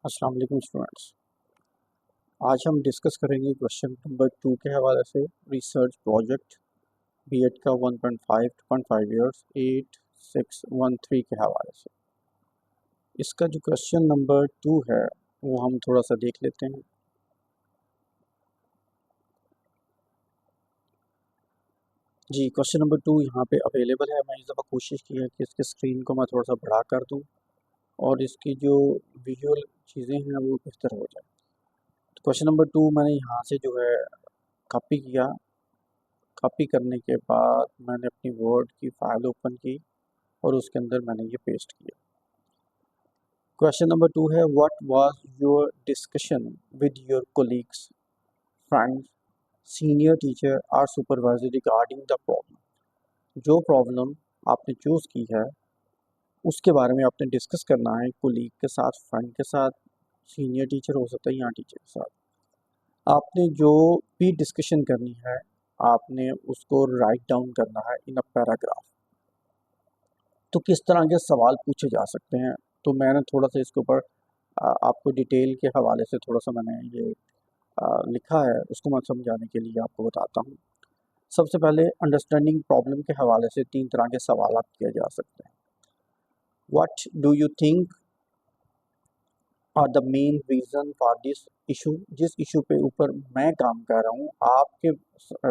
अस्सलाम वालेकुम स्टूडेंट्स। आज हम डिस्कस करेंगे क्वेश्चन नंबर 2 के हवाले से रिसर्च प्रोजेक्ट बीएड का 1.5 2.5 ईयर्स 8613 के हवाले से। इसका जो क्वेश्चन नंबर 2 है वो हम थोड़ा सा देख लेते हैं। जी, क्वेश्चन नंबर 2 यहाँ पे अवेलेबल है। मैं इस दफ़ा कोशिश की है कि इसके स्क्रीन को मैं थोड़ा सा बड़ा कर दूँ और इसकी जो विजुअल चीज़ें हैं वो बेहतर हो जाए। तो क्वेश्चन नंबर 2 मैंने यहाँ से जो है कॉपी किया। कॉपी करने के बाद मैंने अपनी वर्ड की फाइल ओपन की और उसके अंदर मैंने ये पेस्ट किया। क्वेश्चन नंबर 2 है, what was your discussion with your colleagues, friends, senior teacher और सुपरवाइजर रिगार्डिंग द प्रॉब्लम। जो प्रॉब्लम आपने चूज़ की है उसके बारे में आपने डिस्कस करना है कोलीग के साथ, फ्रेंड के साथ, सीनियर टीचर हो सकता है या टीचर के साथ। आपने जो भी डिस्कशन करनी है आपने उसको राइट डाउन करना है इन अ पैराग्राफ। तो किस तरह के सवाल पूछे जा सकते हैं, तो मैंने थोड़ा सा इसके ऊपर आपको डिटेल के हवाले से थोड़ा सा मैंने ये लिखा है, उसको मैं समझाने के लिए आपको बताता हूँ। सबसे पहले अंडरस्टैंडिंग प्रॉब्लम के हवाले से 3 तरह के सवाल किए जा सकते हैं। What do you think are the main reason for this issue. जिस इशू पे ऊपर मैं काम कर रहा हूँ आपके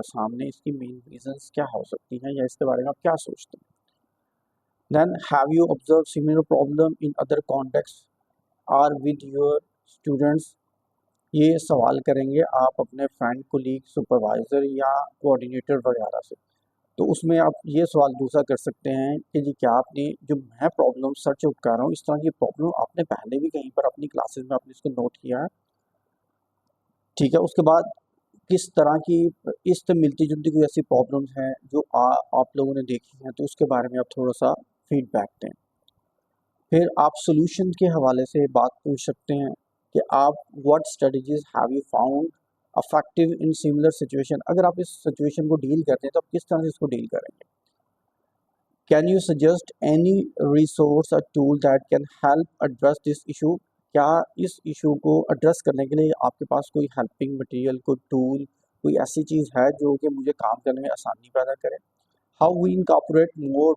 सामने इसकी मेन रीजंस क्या हो सकती हैं या इसके बारे में आप क्या सोचते हैं। Then have you observe similar problem in other context or with your students. ये सवाल करेंगे आप अपने फ्रेंड, कोलीग, सुपरवाइज़र या कोऑर्डिनेटर वगैरह से। तो उसमें आप ये सवाल दूसरा कर सकते हैं कि जी क्या आपने जो मैं प्रॉब्लम सर्च आउट कर रहा हूँ इस तरह की प्रॉब्लम आपने पहले भी कहीं पर अपनी क्लासेस में आपने इसको नोट किया है। ठीक है, उसके बाद किस तरह की इससे मिलती जुलती कोई ऐसी प्रॉब्लम्स हैं जो आप लोगों ने देखी हैं, तो उसके बारे में आप थोड़ा सा फीडबैक दें। फिर आप सोल्यूशन के हवाले से बात पूछ सकते हैं कि आप what strategies have you found affective in similar situation. अगर आप इस सिचुएशन को डील करते हैं तो आप किस तरह से इसको डील करेंगे। Can you suggest any resource or tool that can help address this issue. क्या इस इशू को एड्रेस करने के लिए आपके पास कोई हेल्पिंग मटेरियल, कोई टूल, कोई ऐसी चीज़ है जो कि मुझे काम करने में आसानी पैदा करे। How we incorporate more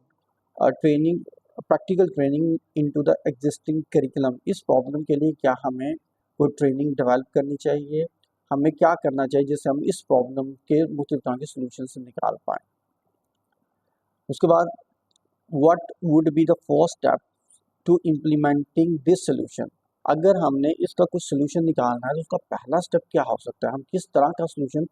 training, practical training into the existing curriculum. इस प्रॉब्लम के लिए क्या हमें कोई ट्रेनिंग डेवलप करनी चाहिए, हमें क्या करना चाहिए जिससे हम इस प्रॉब्लम के मुख्तलिफ तरह के सोल्यूशन से निकाल पाएँ। उसके बाद what would be the first step to implementing this solution. अगर हमने इसका कुछ सोल्यूशन निकालना है तो उसका पहला स्टेप क्या हो सकता है, हम किस तरह का सोल्यूशन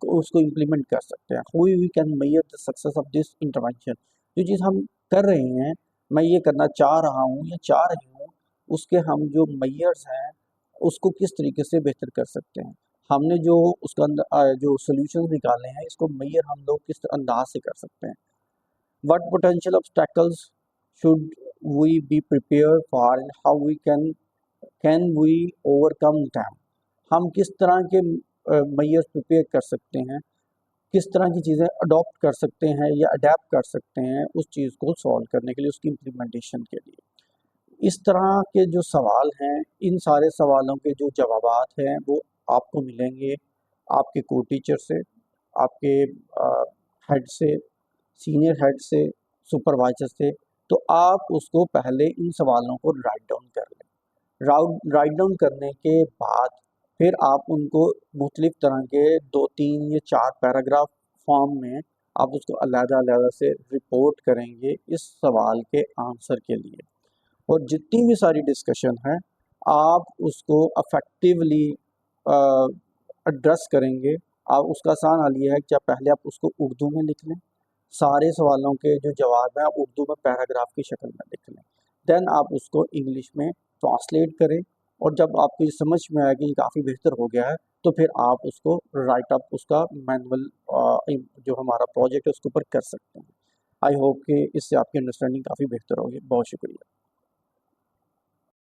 उसको इम्प्लीमेंट कर सकते हैं। How we can measure the success of this intervention. जो चीज़ हम कर रहे हैं, मैं ये करना चाह रहा हूँ या चाह रही हूँ, उसके हम जो मेजर्स हैं उसको किस तरीके से बेहतर कर सकते हैं। हमने जो उसका जो सोल्यूशन निकाले हैं इसको मेजर हम लोग किस अंदाज से कर सकते हैं। What potential obstacles should we be prepared for and how we can we overcome them। हम किस तरह के मेजर्स प्रिपेयर कर सकते हैं, किस तरह की चीज़ें अडॉप्ट कर सकते हैं या अडेप्ट कर सकते हैं उस चीज़ को सॉल्व करने के लिए, उसकी इम्प्लीमेंटेशन के लिए। इस तरह के जो सवाल हैं, इन सारे सवालों के जो जवाबात हैं वो आपको मिलेंगे आपके को टीचर से, आपके हेड से, सीनियर हेड से, सुपरवाइजर से। तो आप उसको पहले इन सवालों को राइट डाउन कर लें। राइट डाउन करने के बाद फिर आप उनको मुख्तलिफ तरह के 2-3 या 4 पैराग्राफ फॉर्म में आप उसको अलग-अलग से रिपोर्ट करेंगे इस सवाल के आंसर के लिए। और जितनी भी सारी डिस्कशन है आप उसको अफेक्टिवली एड्रेस करेंगे। आप उसका आसान हल ये है कि पहले आप उसको उर्दू में लिख लें, सारे सवालों के जो जवाब हैं आप उर्दू में पैराग्राफ की शक्ल में लिख लें। देन आप उसको इंग्लिश में ट्रांसलेट करें और जब आपको ये समझ में आए कि ये काफ़ी बेहतर हो गया है तो फिर आप उसको राइट अप उसका मैनुअल जो हमारा प्रोजेक्ट है उसके ऊपर कर सकते हैं। आई होप कि इससे आपकी अंडरस्टैंडिंग काफ़ी बेहतर होगी। बहुत शुक्रिया।